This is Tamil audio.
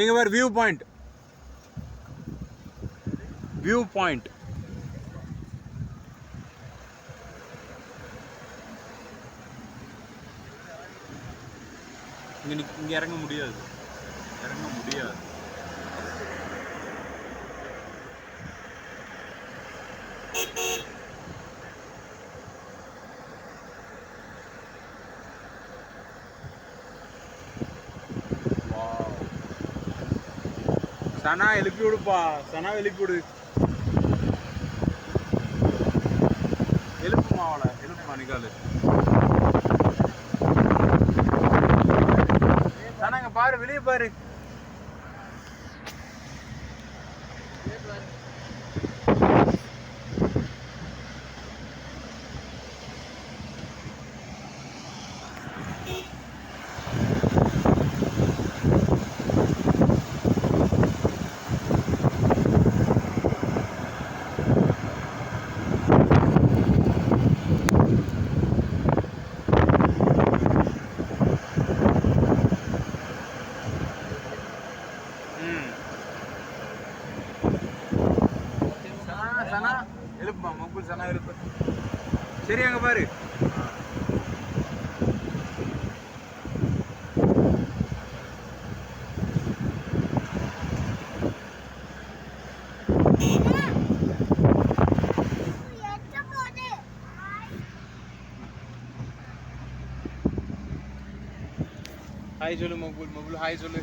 இங்க பாரு வியூ பாயிண்ட். View point. இங்க இறங்க முடியாது. இறங்க முடியாது. சனா எழுப்பி விடுப்பா. சனா எழுப்பி விடு. எழுப்புமா அவளை. எழுப்புமா நிகாலு. சனா இங்க பாரு, வெளியே பாரு. சனா எழுப்புமா. மக்குள் சனா எழுப்பு. சரி அங்க பாரு. ஹாய் சொல்லு மக்குள். மக்குள் ஹாய் சொல்லு.